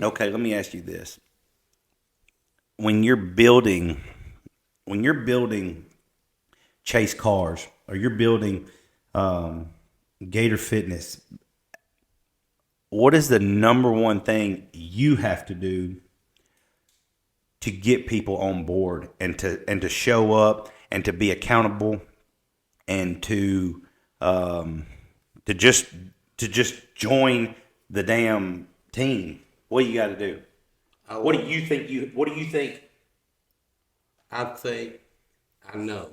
Okay, let me ask you this: when you're building, when you're building chase cars, or you're building um, Gator Fitness, what is the number one thing you have to do to get people on board and to show up and to be accountable and um, to just to just join the damn team? What do you got to do? I What do want, you think you? What do you think? I think, I know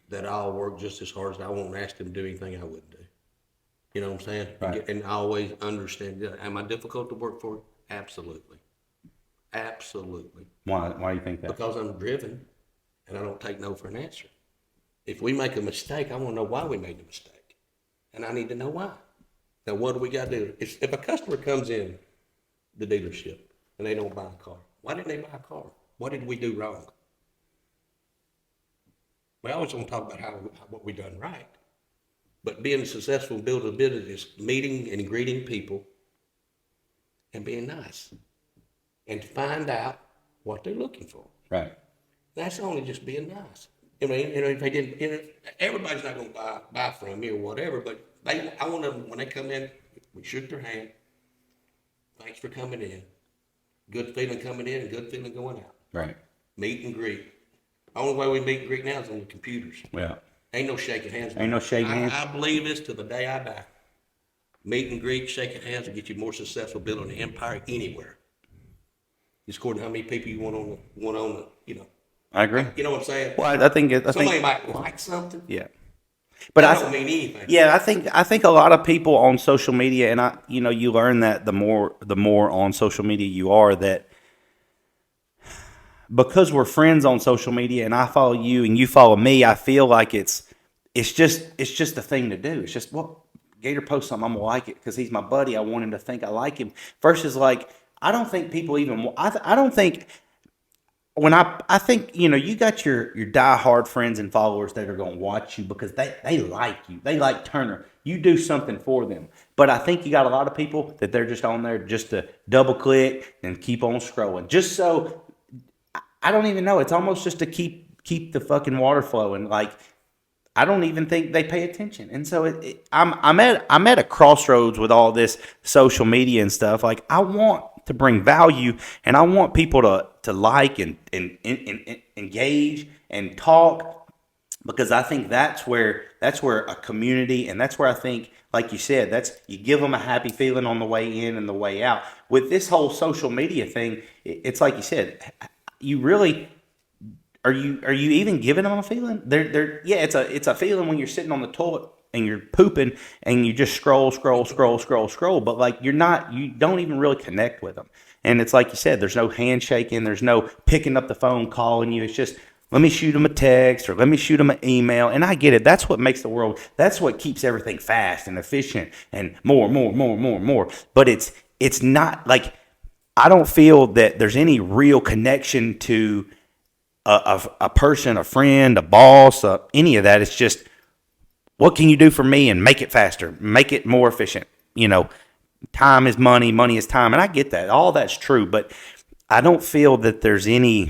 that I'll work just as hard as I won't ask them to do anything I wouldn't do. You know what I'm saying? Right. And I always understand. Am I difficult to work for? Absolutely. Absolutely. Why do you think that? Because I'm driven and I don't take no for an answer. If we make a mistake, I want to know why we made the mistake. And I need to know why. Now, what do we got to do? If a customer comes in the dealership and they don't buy a car, why didn't they buy a car? What did we do wrong? We always want to talk about what we done right. But being successful in building a business is meeting and greeting people and being nice and find out what they're looking for. Right. That's only just being nice. I mean, if they didn't, everybody's not going to buy from me or whatever, but I want them, when they come in, we shook their hand. Thanks for coming in. Good feeling coming in and good feeling going out. Right. Meet and greet. The only way we meet and greet now is on the computers. Yeah. Ain't no shaking hands. Ain't no shaking hands. I believe this till the day I die. Meet and greet, shaking hands will get you more successful building an empire anywhere. Just according to how many people you want on the, I agree. You know what I'm saying? Well, I think Somebody might like something. yeah. But That don't mean anything. yeah, I think a lot of people on social media, and you learn that the more on social media you are, that because we're friends on social media and I follow you and you follow me, I feel like it's just a thing to do. It's just, well, Gator posts something, I'm gonna like it because he's my buddy. I want him to think I like him. Versus, like, I don't think people even. I don't think when I think you got your diehard friends and followers that are going to watch you because they like you. They like Turner. You do something for them. But I think you got a lot of people that they're just on there just to double click and keep on scrolling. Just so, I don't even know. It's almost just to keep the fucking water flowing. Like, I don't even think they pay attention. And so I'm at a crossroads with all this social media and stuff. Like, I want to bring value and I want people to like and engage and talk, because I think that's where a community, and that's where I think, like you said, that's, you give them a happy feeling on the way in and the way out. With this whole social media thing, it's like you said, you really, are you even giving them a feeling? Yeah, it's a feeling when you're sitting on the toilet and you're pooping and you just scroll, but like, you don't even really connect with them. And it's like you said, there's no handshaking, there's no picking up the phone calling you. It's just, let me shoot them a text or let me shoot them an email. And I get it. That's what makes the world. That's what keeps everything fast and efficient and more. But it's not like, I don't feel that there's any real connection to a person, a friend, a boss, any of that. It's just, what can you do for me and make it faster, make it more efficient? Time is money, money is time. And I get that. All that's true. But I don't feel that there's any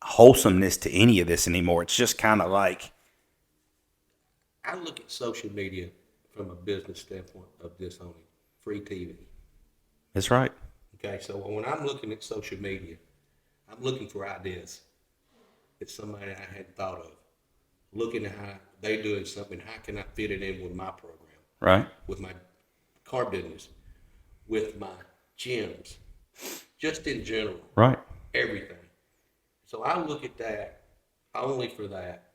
wholesomeness to any of this anymore. It's just kind of like, I look at social media from a business standpoint of this only free TV. that's right. Okay, so when I'm looking at social media, I'm looking for ideas that somebody I hadn't thought of. Looking at how they doing something, how can I fit it in with my program, Right. with my car business, with my gyms, just in general, Right. everything. So I look at that only for that.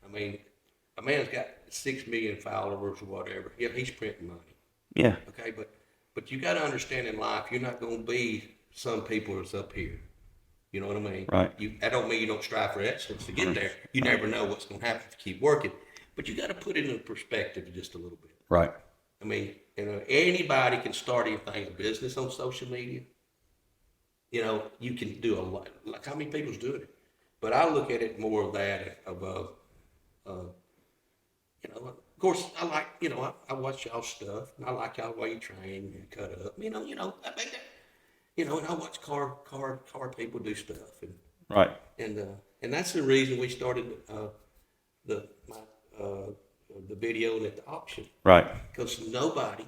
I mean, a man's got 6 million followers or whatever. Yeah, he's printing money. Yeah. Okay, but you got to understand in life, you're not going to be some people that's up here. You know what I mean? Right. That don't mean you don't strive for excellence to get there. You never know what's going to happen if you keep working. But you got to put it in perspective just a little bit. Right. I mean, anybody can start anything, a business on social media. You can do a lot. Like, how many people's doing it? But I look at it more of that, course, I like, I watch y'all stuff, and I like y'all the way you train and cut up. I think that, and I watch car people do stuff, Right. and that's the reason we started the my the video at the auction, Right. because nobody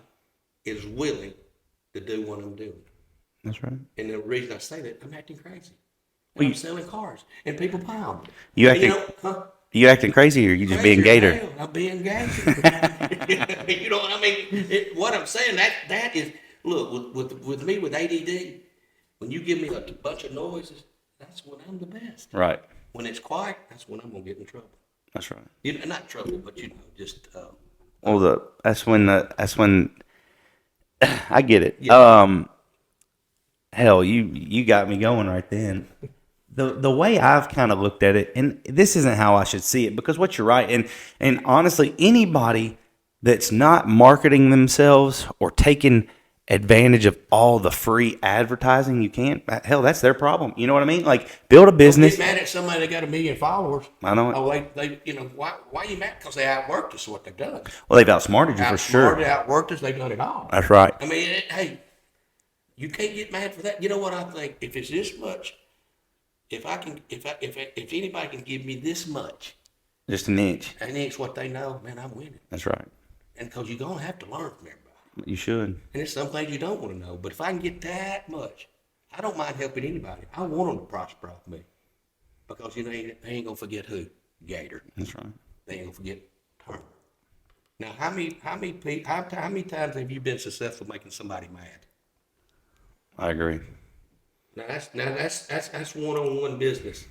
is willing to do what I'm doing. That's right. And the reason I say that, I'm acting crazy. Well, I'm selling cars, and people buy them. You And, acting, you acting crazy, or you just being crazier Gator? hell, I'm being Gator. You know what I mean? What I'm saying, that is, look, with me with ADD, when you give me a bunch of noises, that's when I'm the best. Right. When it's quiet, that's when I'm gonna get in trouble. That's right. Not trouble, but just. Well, that's when I get it. Yeah. Hell, you got me going right then. The way I've kind of looked at it, and this isn't how I should see it, because what you're right, and honestly, anybody that's not marketing themselves or taking advantage of all the free advertising you can, hell, that's their problem. You know what I mean? Like, build a business. Don't get mad at somebody that got 1 million followers. I know it. Oh, they why are you mad? Because they outworked us, what they've done. Well, they've outsmarted you for sure. Outworked us, they've done it all. That's right. I mean, hey, you can't get mad for that. You know what I think? If it's this much, if anybody can give me this much, Just an inch. what they know, man, I'm winning. That's right. And because you're gonna have to learn from everybody. You should. And there's some things you don't want to know. But if I can get that much, I don't mind helping anybody. I want them to prosper off me. Because, they ain't going to forget who? Gator. That's right. They ain't going to forget Turner. Now, how many times have you been successful making somebody mad? I agree. Now, that's one-on-one business.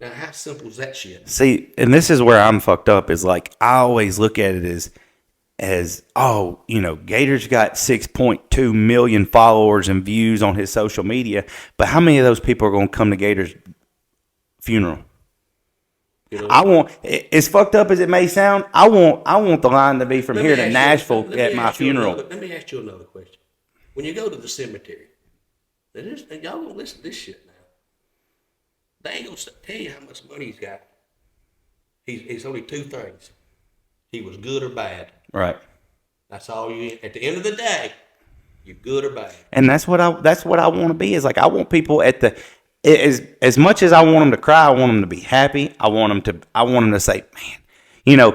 Now, how simple is that shit? See, and this is where I'm fucked up, is like, I always look at it as Gator's got 6.2 million followers and views on his social media, but how many of those people are going to come to Gator's funeral? I want, as fucked up as it may sound, I want the line to be from here to Nashville at my funeral. Let me ask you another question. When you go to the cemetery, and y'all gonna listen to this shit now. They ain't gonna tell you how much money he's got. He's only two things. He was good or bad. Right. That's all you. At the end of the day, you're good or bad. And that's what I want to be. Is like, I want people as much as I want them to cry, I want them to be happy. I want them to say, man,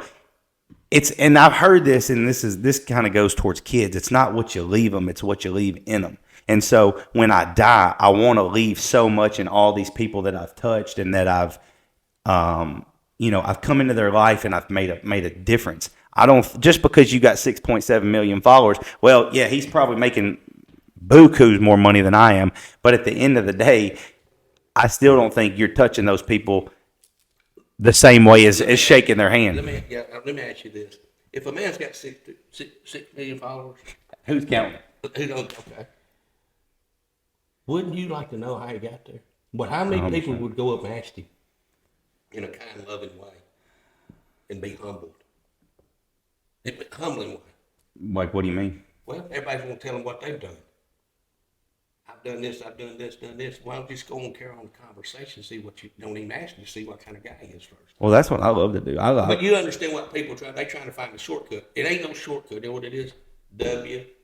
it's, and I've heard this, and this kind of goes towards kids. It's not what you leave them, it's what you leave in them. And so when I die, I want to leave so much in all these people that I've touched and that I've come into their life and I've made a difference. I don't, just because you got 6.7 million followers, well, yeah, he's probably making bukus more money than I am. But at the end of the day, I still don't think you're touching those people the same way as shaking their hand. Let me ask you this: if a man's got 6 million followers, Who's counting? who don't? Okay. Wouldn't you like to know how he got there? But how many people would go up and ask him in a kind, loving way and be humbled? In a humbling way. Like, what do you mean? Well, everybody's going to tell him what they've done. I've done this, I've done this, done this. Why don't you just go and carry on the conversation, see what you don't even ask you, see what kind of guy he is first. Well, that's what I love to do. But you understand what people try. They're trying to find a shortcut. It ain't no shortcut. You know what it is?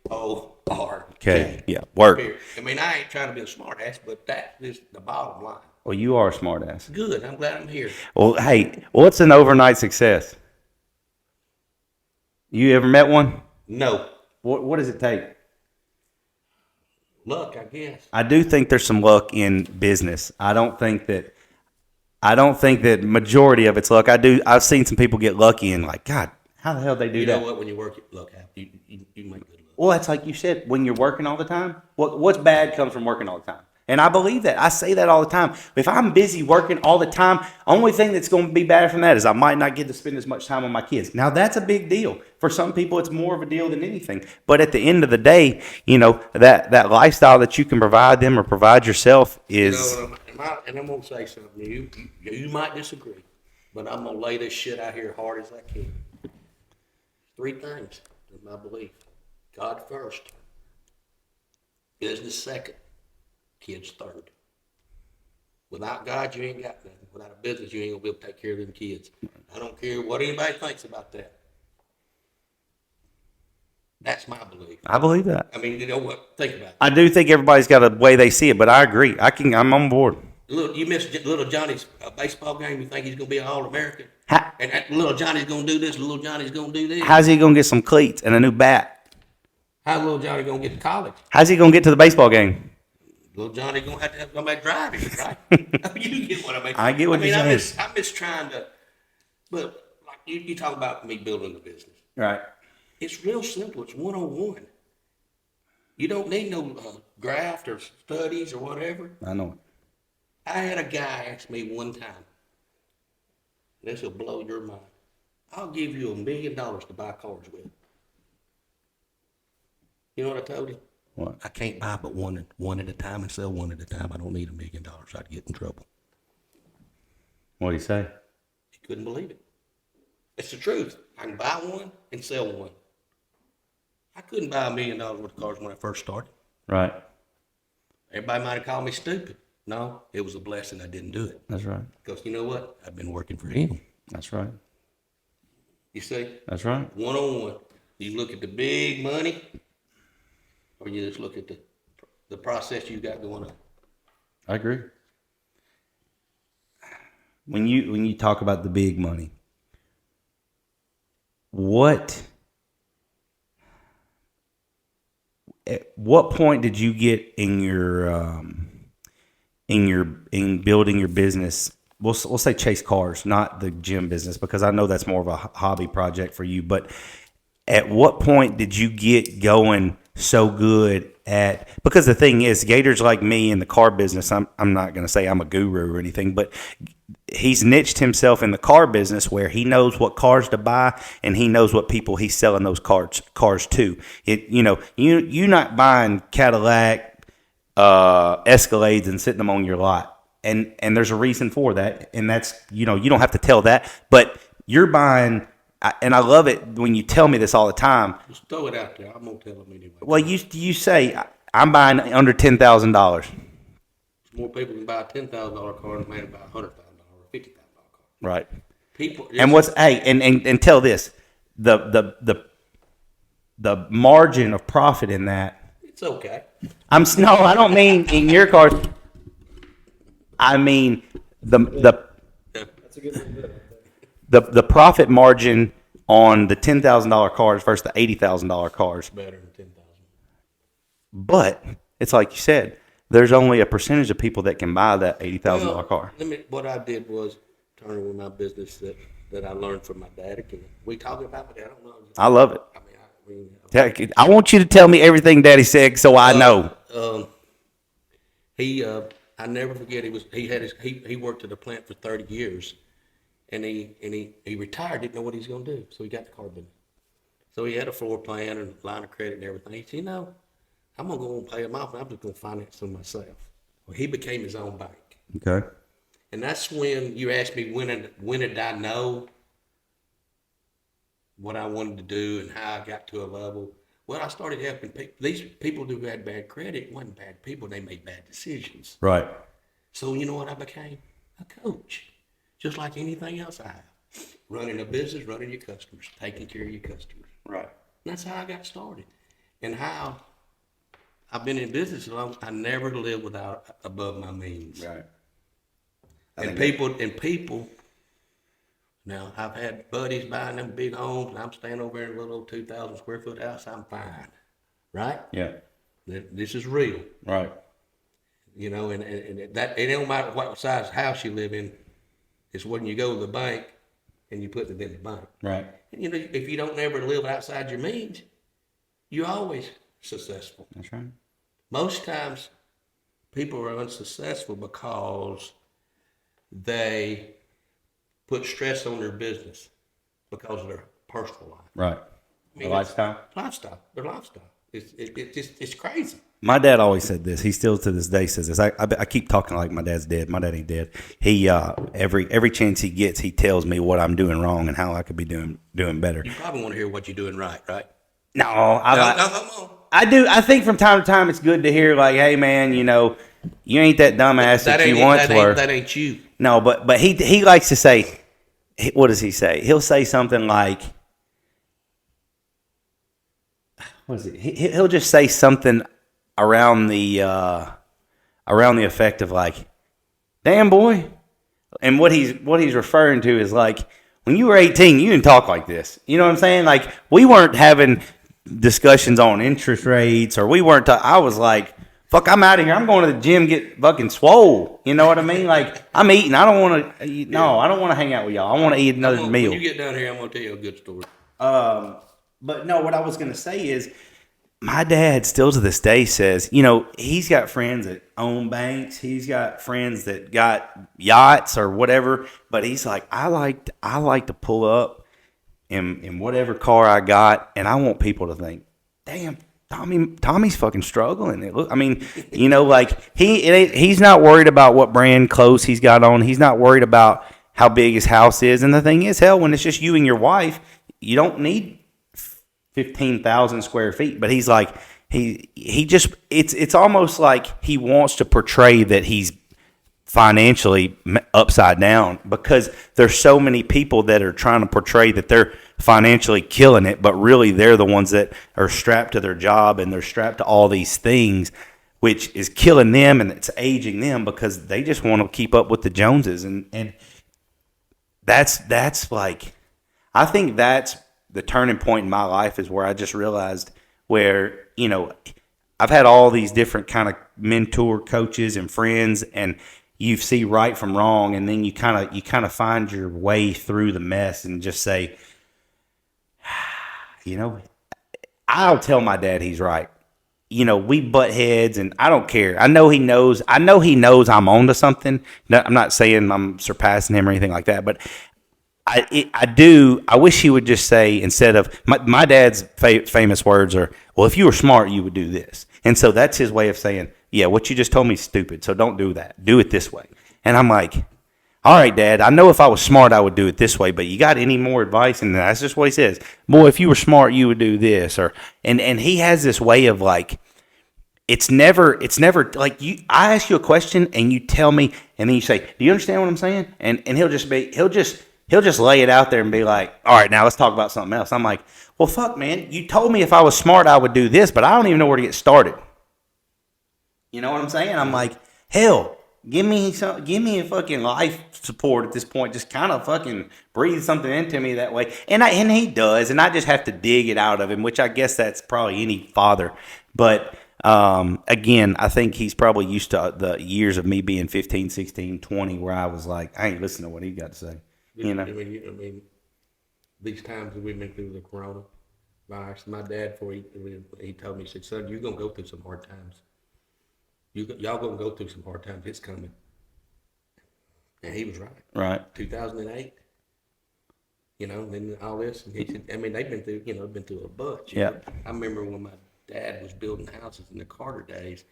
WORK. Okay. Yeah. Work. I mean, I ain't trying to be a smart ass, but that is the bottom line. Well, you are a smart ass. Good. I'm glad I'm here. Well, hey, what's an overnight success? You ever met one? No. What does it take? Luck, I guess. I do think there's some luck in business. I don't think that majority of it's luck. I've seen some people get lucky and like, God, how the hell they do that? You know what? When you work, luck happens. You make good luck. Well, that's like you said, when you're working all the time. What's bad comes from working all the time. And I believe that. I say that all the time. If I'm busy working all the time, only thing that's going to be bad from that is I might not get to spend as much time with my kids. Now, that's a big deal. For some people, it's more of a deal than anything. But at the end of the day, that lifestyle that you can provide them or provide yourself is... And I'm going to say something. You might disagree, but I'm going to lay this shit out here hard as I can. 3 things in my belief. God first. Business second. Kids third. Without God, you ain't got nothing. Without a business, you ain't gonna be able to take care of them kids. I don't care what anybody thinks about that. That's my belief. I believe that. I mean, you know what? Think about it. I do think everybody's got a way they see it, but I agree. I'm on board. Look, you missed little Johnny's baseball game. You think he's going to be an All-American? How, And little Johnny's going to do this. Little Johnny's going to do this. how's he gonna get some cleats and a new bat? How little Johnny going to get to college? How's he gonna get to the baseball game? Little Johnny going to have somebody drive him, right? You get what I mean? I get what you're saying. I'm just trying to, but like you talk about me building the business. Right. It's real simple. It's one-on-one. You don't need no graft or studies or whatever. I know it. I had a guy ask me one time, this will blow your mind. I'll give you $1 million to buy cars with. You know what I told him? What? I can't buy but one at a time and sell one at a time. I don't need $1 million. I'd get in trouble. What do you say? He couldn't believe it. It's the truth. I can buy one and sell one. I couldn't buy $1 million worth of cars when I first started. Right. Everybody might have called me stupid. No, it was a blessing I didn't do it. That's right. Because you know what? I've been working for him. That's right. You see? That's right. One-on-one. You look at the big money, or you just look at the process you got going on. I agree. When you talk about the big money, at what point did you get in building your business? We'll say chase cars, not the gym business, because I know that's more of a hobby project for you. But at what point did you get going so good at? Because the thing is, Gator's like me in the car business. I'm not going to say I'm a guru or anything, but he's niched himself in the car business where he knows what cars to buy and he knows what people he's selling those cars to. You're not buying Cadillac Escalades and sitting them on your lot. And there's a reason for that, and that's, you don't have to tell that, but you're buying, and I love it when you tell me this all the time. Just throw it out there. I'm going to tell them anyway. Well, you say, I'm buying under $10,000. More people can buy a $10,000 car than man buy a $100,000 or $50,000 car. Right. People. And and tell this, the margin of profit in that. It's okay. I don't mean in your cars. I mean the profit margin on the $10,000 cars versus the $80,000 cars. Better than 10,000. But it's like you said, there's only a percentage of people that can buy that $80,000 car. What I did was turn with my business that I learned from my dad. Again, we talking about it. I don't know. I love it. I mean, I want you to tell me everything Daddy said so I know. I never forget. He worked at a plant for 30 years, and he retired. Didn't know what he was going to do, so he got the car business. So he had a floor plan and line of credit and everything. He said, I'm gonna go and pay him off, and I'm just gonna finance them myself. Well, he became his own bank. Okay. And that's when you asked me when did I know what I wanted to do and how I got to a level. Well, I started helping people. These people who had bad credit wasn't bad people. They made bad decisions. Right. So you know what I became? A coach. Just like anything else I have. Running a business, running your customers, taking care of your customers. Right. And that's how I got started. And how I've been in business so long, I never lived above my means. Right. And people, now I've had buddies buying them big homes, and I'm staying over in a little old 2,000 square foot house. I'm fine, right? Yeah. This is real, right? And that it don't matter what size house you live in. It's when you go to the bank and you put it in the bank, right? And if you don't ever live outside your means, you're always successful. That's right. Most times, people are unsuccessful because they put stress on their business because of their personal life. Right. Their lifestyle? Their lifestyle. It's crazy. My dad always said this. He still to this day says this. I keep talking like my dad's dead. My dad ain't dead. He every chance he gets, he tells me what I'm doing wrong and how I could be doing better. You probably want to hear what you're doing right? No, come on. I do. I think from time to time it's good to hear like, hey man, you ain't that dumbass that you once were. That ain't you. No, but he likes to say, what does he say? He'll say something like, what is it? He'll just say something around the effect of like, "Damn boy," and what he's referring to is like, when you were 18, you didn't talk like this. You know what I'm saying? Like, we weren't having discussions on interest rates, or we weren't. I was like, "Fuck, I'm out of here. I'm going to the gym, get fucking swole." You know what I mean? Like, I'm eating. I don't want to. No, I don't want to hang out with y'all. I want to eat another meal. When you get down here, I'm gonna tell you a good story. But no, what I was gonna say is, my dad still to this day says, he's got friends that own banks. He's got friends that got yachts or whatever. But he's like, I like to pull up in whatever car I got, and I want people to think, damn, Tommy's fucking struggling. I mean, like he's not worried about what brand clothes he's got on. He's not worried about how big his house is. And the thing is, hell, when it's just you and your wife, you don't need 15,000 square feet. But he's like, he just, it's almost like he wants to portray that he's financially upside down, because there's so many people that are trying to portray that they're financially killing it, but really they're the ones that are strapped to their job and they're strapped to all these things, which is killing them and it's aging them, because they just want to keep up with the Joneses. And that's like, I think that's the turning point in my life, is where I just realized where, I've had all these different kind of mentor coaches and friends, and you see right from wrong, and then you kind of find your way through the mess and just say, I'll tell my dad he's right. We butt heads, and I don't care. I know he knows I'm on to something. I'm not saying I'm surpassing him or anything like that, but I wish he would just say, instead of, my dad's famous words are, well, if you were smart, you would do this. And so that's his way of saying, yeah, what you just told me is stupid, so don't do that. Do it this way. And I'm like, all right, Dad, I know if I was smart, I would do it this way, but you got any more advice? And that's just what he says. Boy, if you were smart, you would do this. And he has this way of like, it's never like I ask you a question and you tell me, and then you say, do you understand what I'm saying? And he'll just lay it out there and be like, all right, now let's talk about something else. I'm like, well, fuck, man, you told me if I was smart, I would do this, but I don't even know where to get started. You know what I'm saying? I'm like, hell, give me a fucking life support at this point. Just kind of fucking breathe something into me that way. And he does, and I just have to dig it out of him, which I guess that's probably any father. But again, I think he's probably used to the years of me being 15, 16, 20, where I was like, I ain't listening to what he got to say. I mean, these times that we've been through the coronavirus, my dad, before he told me, he said, son, you're going to go through some hard times. Y'all going to go through some hard times. It's coming. And he was right. Right. 2008, then all this. And he said, I mean, they've been through a bunch. Yeah. I remember when my dad was building houses in the Carter days,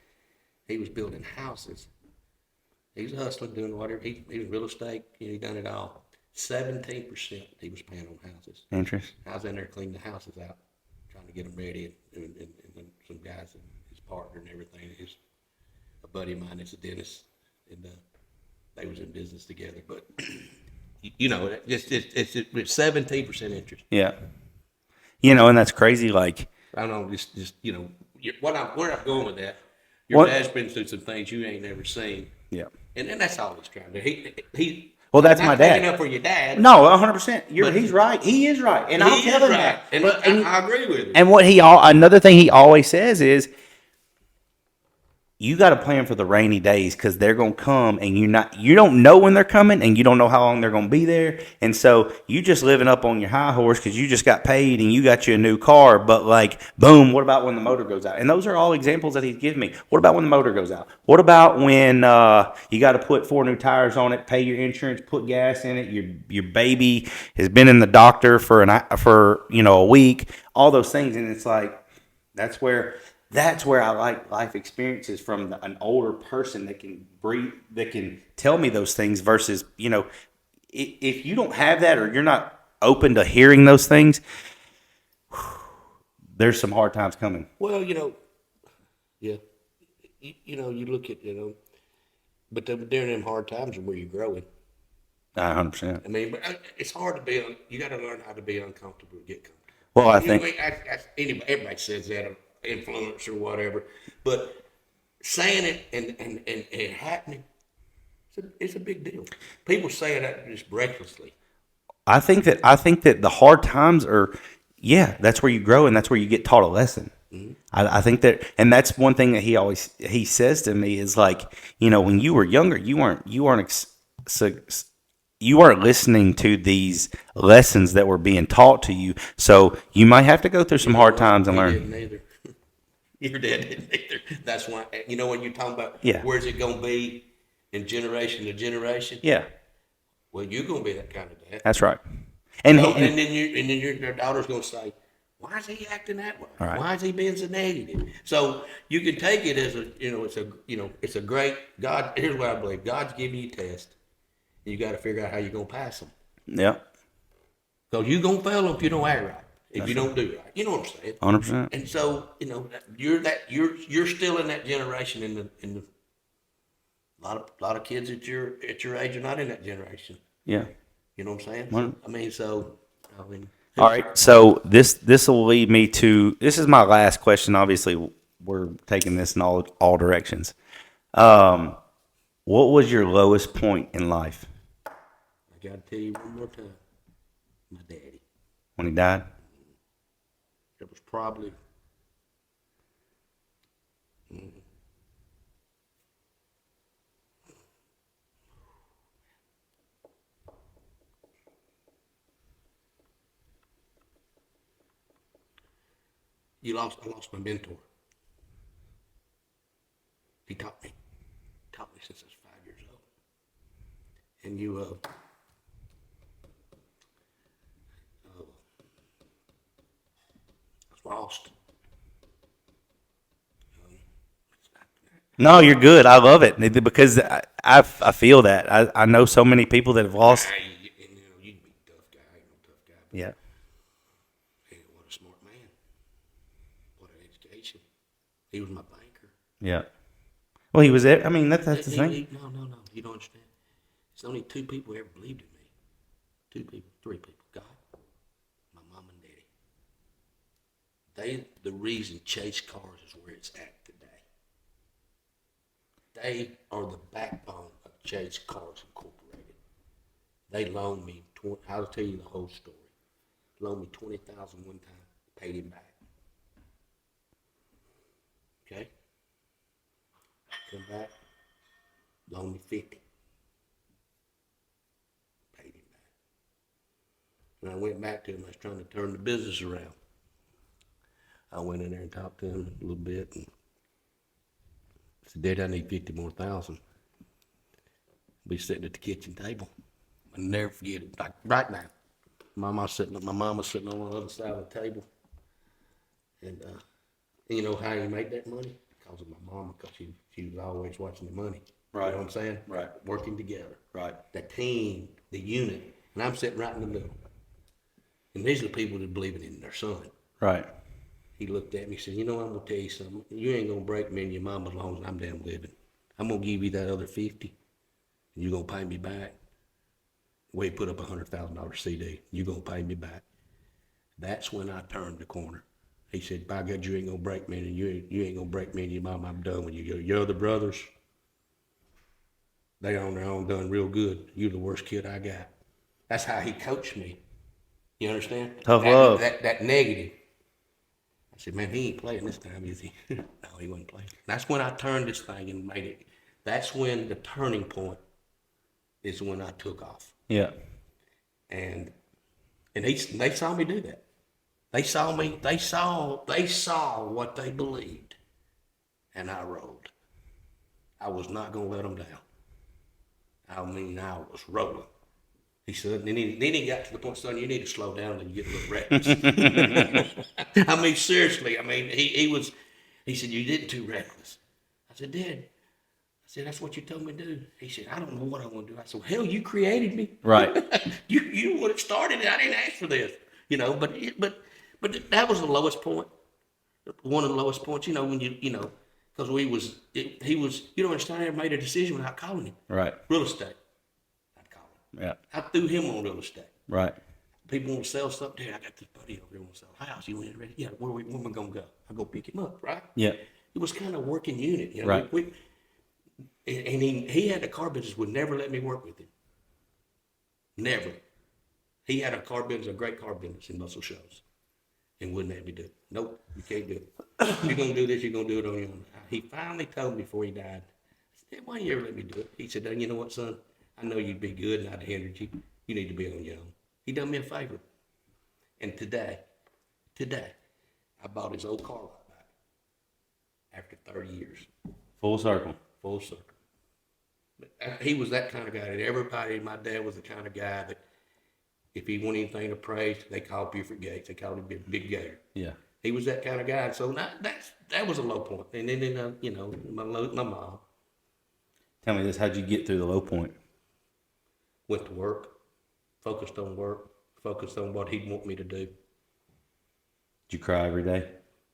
he was building houses. He was hustling, doing whatever. He was real estate. He done it all. 17% he was paying on houses. Interest. I was in there cleaning the houses out, trying to get them ready, and some guys and his partner and everything. A buddy of mine is a dentist, and they was in business together. But it's 17% interest. Yeah. And that's crazy. Like, I don't know, just where I'm going with that. Your dad's been through some things you ain't never seen. Yeah. And that's all he's trying to do. He well, that's my dad. Not up for your dad. No, 100%. He's right. He is right, and I'll tell him right. that. And I agree with him. And another thing he always says is, you got to plan for the rainy days, because they're going to come, and you don't know when they're coming, and you don't know how long they're going to be there. And so you just living up on your high horse because you just got paid and you got you a new car. But like, boom, what about when the motor goes out? And those are all examples that he's given me. What about when the motor goes out? What about when you got to put 4 new tires on it, pay your insurance, put gas in it, your baby has been in the doctor for a week, all those things. And it's like, that's where I like life experiences from an older person that can that can tell me those things, versus, if you don't have that, or you're not open to hearing those things, there's some hard times coming. Well, yeah, you look at, but during them hard times are where you're growing. 100%. I mean, but it's hard to you got to learn how to be uncomfortable to get comfortable. Well, I You know, think everybody says that, influence or whatever, but saying it and it happening, it's a big deal. People say it just recklessly. I think that the hard times are, yeah, that's where you grow and that's where you get taught a lesson. I think that, and that's one thing that he says to me is like, when you were younger, so, you weren't listening to these lessons that were being taught to you. So you might have to go through some hard times and He learn. didn't either. Your dad didn't either. That's why, when you're talking about Yeah. where's it going to be in generation to generation, Yeah, well, you're going to be that kind of dad. that's right. And, So, he, and and then your daughter's going to say, why is he acting that way? All right. Why is he being so negative? So you can take it as it's a great, God, here's what I believe. God's giving you a test. And you got to figure out how you're going to pass them. yeah, Because you're going to fail if you don't act right. If you don't do right. You know what I'm saying? 100%. And so, you're still in that generation in the lot of kids at your age are not in that generation. Yeah. You know what I'm saying? Well- All All right. So this will lead me to, this is my last question. Obviously, we're taking this in all directions. What was your lowest point in life? I got to tell you one more time. My daddy. When he died? It was probably. I lost my mentor. He taught me since I was 5 years old. And I was lost. No, you're good. I love it because I feel that. I know so many people that have lost. You'd be a tough guy. Ain't no tough guy. Yeah. Hey, what a smart man. What an education. He was my banker. Yeah. Well, he was there. I mean, that's the thing. No. You don't understand. It's only two people who ever believed in me. Two people, three people. God, my mom and daddy. They the reason Chase Cars is where it's at today. They are the backbone of Chase Cars Incorporated. They loaned me, I'll tell you the whole story. Loaned me $20,000 one time, paid him back. Okay? Come back, loaned me 50. Paid him back. And I went back to him, I was trying to turn the business around. I went in there and talked to him a little bit and said, Dad, I need 50 more thousand. Be sitting at the kitchen table. I'll never forget it. Like right now. My mama's sitting on the other side of the table. And you know how you make that money? Because of my mama, because she was always watching the money. Right. You know what I'm saying? Right. Working together. Right. The team, the unit. And I'm sitting right in the middle. And these are the people that believe in their son. Right. He looked at me and said, I'm going to tell you something. You ain't going to break me and your mama as long as I'm damn living. I'm going to give you that other 50, and you're going to pay me back. We put up a $100,000 CD. You're going to pay me back. That's when I turned the corner. He said, by God, you ain't going to break me, and you ain't going to break me and your mama. I'm done with you. Your other brothers, they on their own done real good. You're the worst kid I got. That's how he coached me. You understand? Tough love. That negative. I said, man, he ain't playing this time, is he? No, he wasn't playing. That's when I turned this thing and made it. That's when the turning point is when I took off. Yeah. And they saw me do that. They saw what they believed. And I rolled. I was not going to let them down. I mean, I was rolling. He said, then he got to the point, son, you need to slow down and get a little reckless. I mean, seriously, he said, you did too reckless. I said, Dad, that's what you told me to do. He said, I don't know what I want to do. I said, well, hell, you created me. Right. you would have started it. I didn't ask for this, but that was the lowest point. One of the lowest points, when because he was, you don't understand, I never made a decision without calling him. Right. Real estate. Yeah. I threw him on real estate. Right. People want to sell something. Dad, I got this buddy over here want to sell a house. You want it ready? Yeah, where am I going to go? I go pick him up, right? Yeah. It was kind of working unit, you know. Right. And he had a car business, would never let me work with him. Never. He had a car business, a great car business in muscle shows, and wouldn't let me do it. Nope, you can't do it. You're going to do this, you're going to do it on your own. He finally told me before he died, I said, why you ever let me do it? He said, you know what, son? I know you'd be good and I'd hindered you. You need to be on your own. He done me a favor. And today, I bought his old car lot back after 30 years. Full circle. Full circle. But he was that kind of guy that everybody, my dad was the kind of guy that if he wanted anything to praise, they called Buford Gates. They called him Big Gator. Yeah. He was that kind of guy. So that was a low point. And then, you know, my mom. Tell me this, how'd you get through the low point? Went to work, focused on work, focused on what he'd want me to do. Did you cry every day?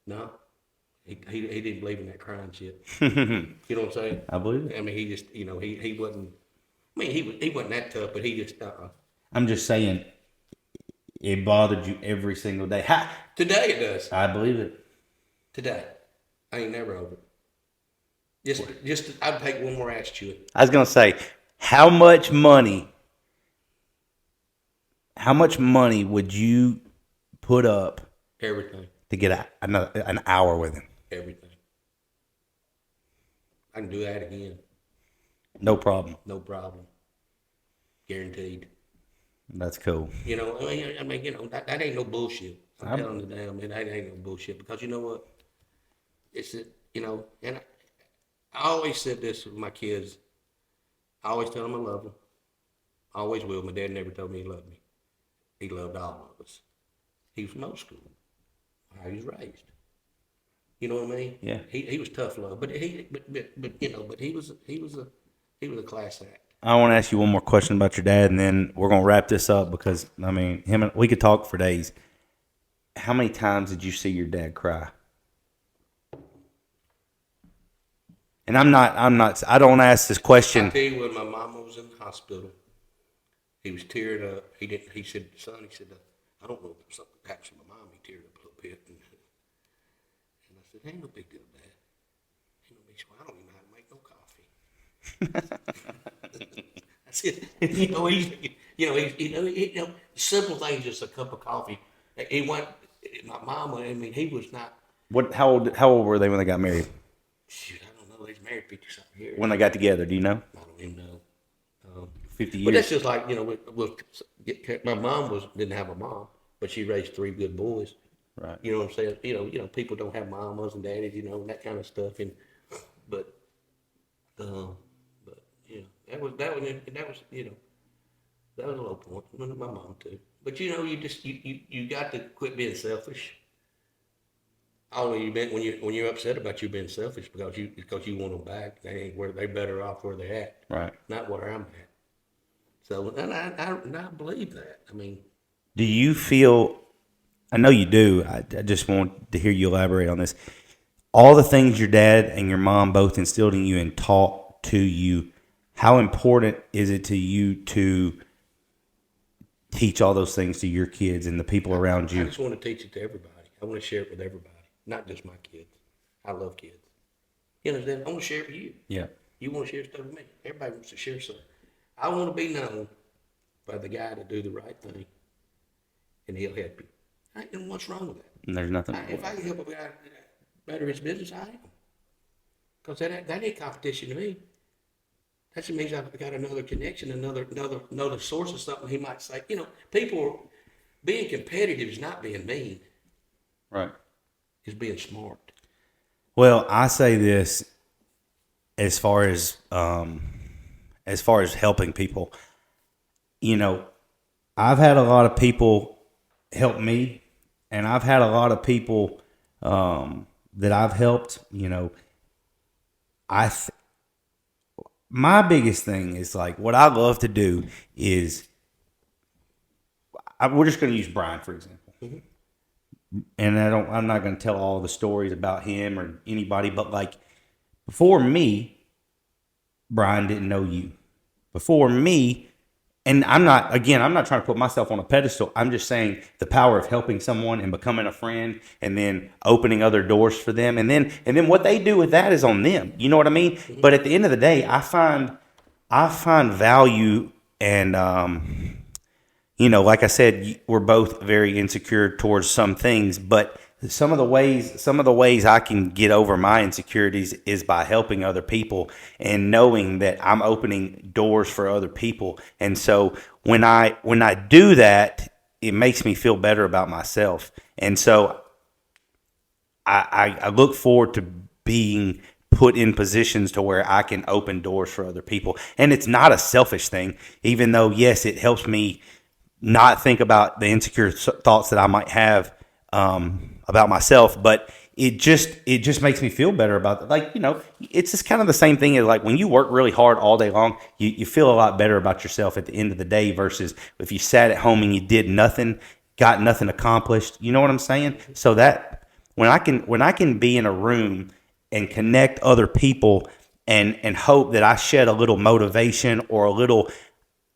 No. He didn't believe in that crying shit. You know what I'm saying? I believe it. I mean, he just, you know, he wasn't, I mean, he wasn't that tough, but he just, I'm just saying, it bothered you every single day. Today it does. I believe it. Today. I ain't never over it. Just, I'd take one more ass chewing. I was going to say, how much money would you put up Everything. to get an hour with him? Everything. I can do that again. No problem. No problem. Guaranteed. That's cool. You know, I mean, you know, that ain't no bullshit. I'm telling you now, man, that ain't no bullshit. Because you know what? It's, you know, and I always said this with my kids. I always tell them I love them. I always will. My dad never told me he loved me. He loved all of us. He was from old school. How he was raised. You know what I mean? Yeah. He was tough love, but you know, but he was a class act. I want to ask you one more question about your dad, and then we're going to wrap this up because, I mean, we could talk for days. How many times did you see your dad cry? And I don't ask this question. I tell you, when my mama was in the hospital, he was teared up. He said, son, I don't know if something happened to my mom. He teared up a little bit. And I said, ain't no big deal, Dad. Ain't no big deal. I don't even know how to make no coffee. That's it. You know, simple things, just a cup of coffee. He went, my mama, I mean, he was not. How old were they when they got married? Shoot, I don't know. They was married 50-something years. When they got together, do you know? I don't even know. 50 years. But that's just like, you know, my mom didn't have a mom, but she raised 3 good boys. Right. You know what I'm saying? You know, people don't have mamas and daddies, you know, and that kind of stuff. But you know, that was you know, that was a low point. My mom too. But you know, you got to quit being selfish. Only when you're upset about you being selfish because you want them back. They ain't where they better off where they're at. Right. Not where I'm at. So and I believe that. I mean, do you feel? I know you do. I just want to hear you elaborate on this. All the things your dad and your mom both instilled in you and taught to you, how important is it to you to teach all those things to your kids and the people around you? I just want to teach it to everybody. I want to share it with everybody, not just my kids. I love kids. You understand? I want to share it with you. Yeah. You want to share stuff with me. Everybody wants to share something. I want to be known by the guy to do the right thing, and he'll help you. And what's wrong with that? And there's nothing. If I can help a guy better his business, I am. Because that ain't competition to me. That just means I've got another connection, another source of something he might say. You know, people being competitive is not being mean. Right. It's being smart. Well, I say this as far as helping people. You know, I've had a lot of people help me, and I've had a lot of people that I've helped. You know, my biggest thing is like what I love to do is we're just going to use Brian for example, and I'm not going to tell all the stories about him or anybody, but like before me, Brian didn't know you. Before me, and I'm not trying to put myself on a pedestal. I'm just saying the power of helping someone and becoming a friend and then opening other doors for them. And then what they do with that is on them. You know what I mean? But at the end of the day, I find value and, like I said, we're both very insecure towards some things, but some of the ways I can get over my insecurities is by helping other people and knowing that I'm opening doors for other people. And so when I do that, it makes me feel better about myself. And so I look forward to being put in positions to where I can open doors for other people. And it's not a selfish thing, even though, yes, it helps me not think about the insecure thoughts that I might have about myself, but it just makes me feel better about it. Like, it's just kind of the same thing as like when you work really hard all day long, you feel a lot better about yourself at the end of the day versus if you sat at home and you did nothing, got nothing accomplished. You know what I'm saying? So that when I can be in a room and connect other people and hope that I shed a little motivation or a little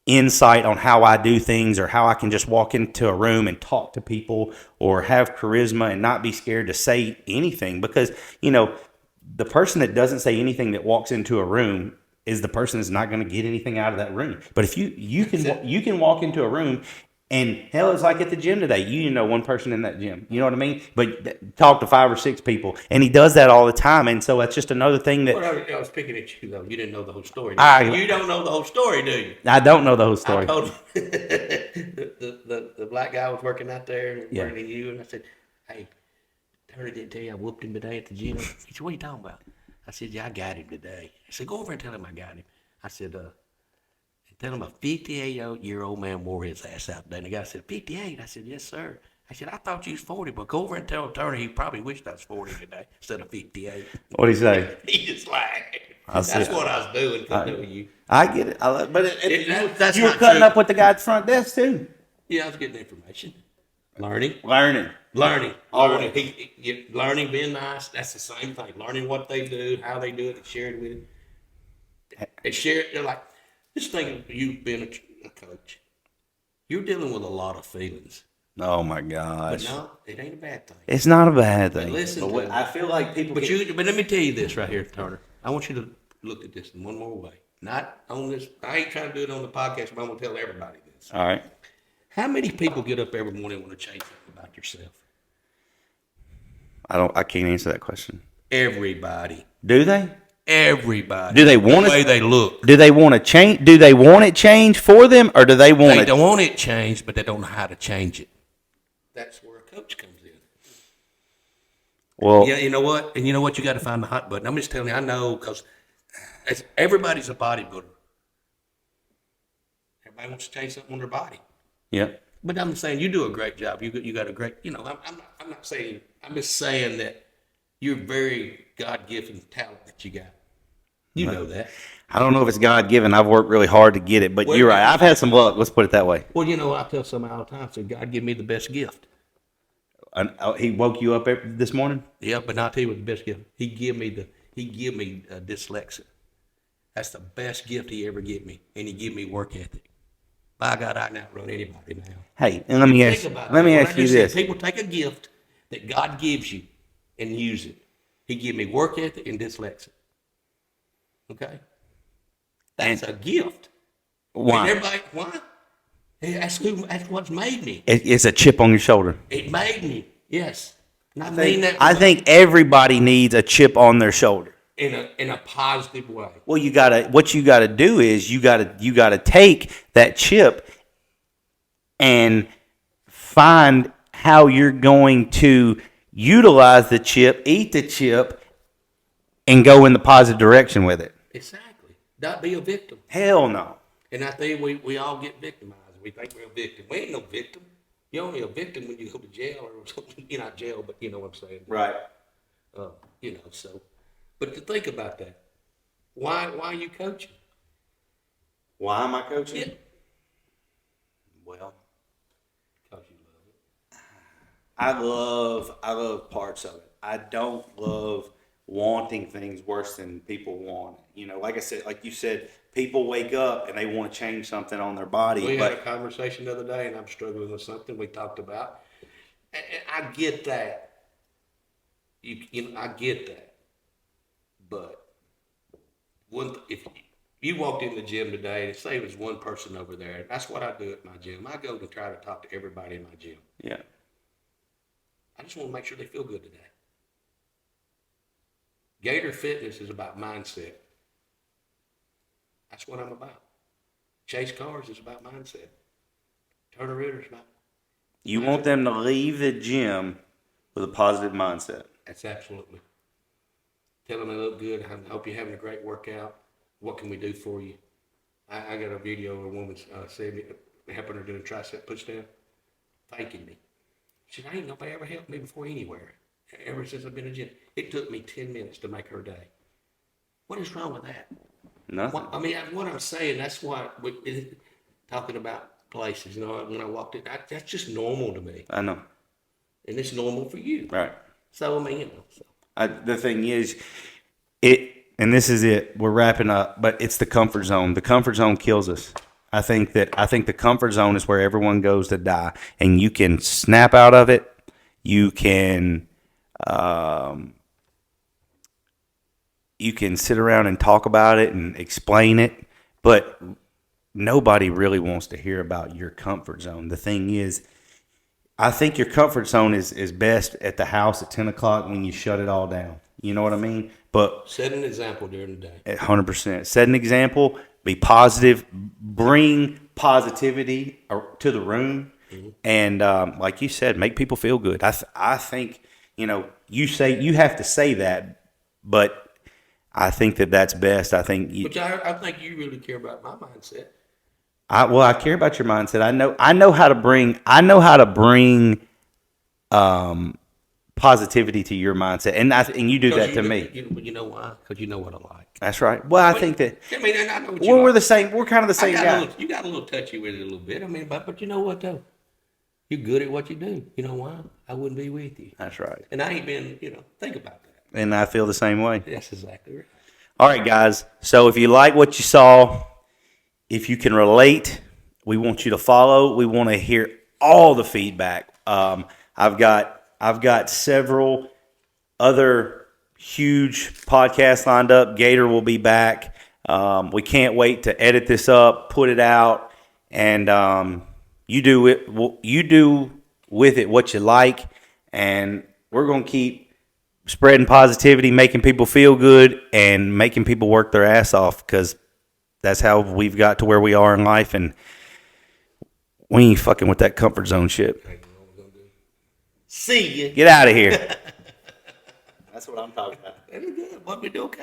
insight on how I do things or how I can just walk into a room and talk to people or have charisma and not be scared to say anything, because the person that doesn't say anything that walks into a room is the person that's not going to get anything out of that room. But if you can walk into a room, and hell, it's like at the gym today. You know one person in that gym. You know what I mean? But talk to 5 or 6 people. And he does that all the time. And so that's just another thing that... Well, I was picking at you, though. You didn't know the whole story. You don't know the whole story, do you? I don't know the whole story. I told him the black guy was working out there, working at you, and I said, hey, Turner didn't tell you I whooped him today at the gym. He said, what are you talking about? I said, yeah, I got him today. He said, go over and tell him I got him. I said, tell him a 58-year-old man wore his ass out there. And the guy said, 58? I said, yes, sir. I said, I thought you was 40, but go over and tell Turner he probably wished I was 40 today instead of 58. What'd he say? He just laughed. That's what I was doing for you. I get it. But you were cutting up with the guy at the front desk, too. Yeah, I was getting information. Learning. Learning, being nice. That's the same thing. Learning what they do, how they do it, and sharing with it. And share it. They're like, just think of you being a coach. You're dealing with a lot of feelings. Oh my gosh! But no, it ain't a bad thing. It's not a bad thing. But listen, I feel like people. But let me tell you this right here, Turner. I want you to look at this in one more way. Not on this. I ain't trying to do it on the podcast, but I'm gonna tell everybody this. All right. How many people get up every morning and want to change something about yourself? I can't answer that question. Everybody. Do they? Everybody. Do they want the way they look? Do they want to change? Do they want it changed for them, or do they want it? They don't want it changed, but they don't know how to change it. That's where a coach comes in. Well, yeah, you know what? And you know what? You got to find the hot button. I'm just telling you. I know because everybody's a bodybuilder. Everybody wants to change something on their body. Yeah. But I'm saying you do a great job. You got a great. I'm not saying. I'm just saying that you're very God-given talent that you got. You know that. I don't know if it's God-given. I've worked really hard to get it, but you're right. I've had some luck. Let's put it that way. Well, I tell somebody all the time, so God give me the best gift. He woke you up this morning? Yeah, but I'll tell you what the best gift. He give me dyslexia. That's the best gift he ever gave me, and he give me work ethic. By God, I can outrun anybody now. Hey, and let me ask you this. People take a gift that God gives you and use it. He give me work ethic and dyslexia. Okay? That's a gift. Why? And everybody, why? That's what's made me. It's a chip on your shoulder. It made me, yes. I think everybody needs a chip on their shoulder. In a positive way. Well, what you gotta do is you gotta take that chip and find how you're going to utilize the chip, eat the chip, and go in the positive direction with it. Exactly. Not be a victim. Hell no. And I think we all get victimized. We think we're a victim. We ain't no victim. You're only a victim when you go to jail or something. You're not jail, but you know what I'm saying. Right. So. But to think about that, why are you coaching? Why am I coaching? Yeah. Well, because you love it. I love parts of it. I don't love wanting things worse than people want. You know, like I said, like you said, people wake up and they want to change something on their body. We had a But conversation the other day, and I'm struggling with something we talked about. And I get that. You know, I get that. But if you walked in the gym today, and say there's one person over there, that's what I do at my gym. I go to try to talk to everybody in my gym. yeah, I just want to make sure they feel good today. Gator Fitness is about mindset. That's what I'm about. Chase Cars is about mindset. Turner Ritter is about. you want them to leave the gym with a positive mindset. That's absolutely. Tell them they look good. I hope you're having a great workout. What can we do for you? I got a video of a woman saying, helping her do a tricep push down, thanking me. She said, I ain't nobody ever helped me before anywhere. Ever since I've been in the gym. It took me 10 minutes to make her day. What is wrong with that? Nothing. What I'm saying, that's why talking about places, you know, when I walked in, that's just normal to me. I know. And it's normal for you. Right. So, I mean, you know. So. The thing is, and this is it, we're wrapping up, but it's the comfort zone. The comfort zone kills us. I think the comfort zone is where everyone goes to die, and you can snap out of it. You can sit around and talk about it and explain it, but nobody really wants to hear about your comfort zone. The thing is, I think your comfort zone is best at the house at 10 o'clock when you shut it all down. You know what I mean? But set an example during the day. 100%. Set an example. Be positive. Bring positivity to the room. Mm-hmm. And like you said, make people feel good. I think, you know, you have to say that, but I think that's best. I think I think you really care about my mindset. I care about your mindset. I know how to bring positivity to your mindset, and you do that to me. You know why? Because you know what I like. That's right. Well, I think that. I mean, I know what we're the same. We're kind of the same guy. You got a little touchy with it a little bit. I mean, but you know what though? You're good at what you do. You know why? I wouldn't be with you. That's right. And I ain't been, think about that. And I feel the same way. That's exactly right. All right, guys. So if you like what you saw, if you can relate, we want you to follow. We want to hear all the feedback. I've got several other huge podcasts lined up. Gator will be back. We can't wait to edit this up, put it out, and you do with it what you like. And we're going to keep spreading positivity, making people feel good, and making people work their ass off, because that's how we've got to where we are in life, and we ain't fucking with that comfort zone shit. See ya. Get out of here. That's what I'm talking about. What we do?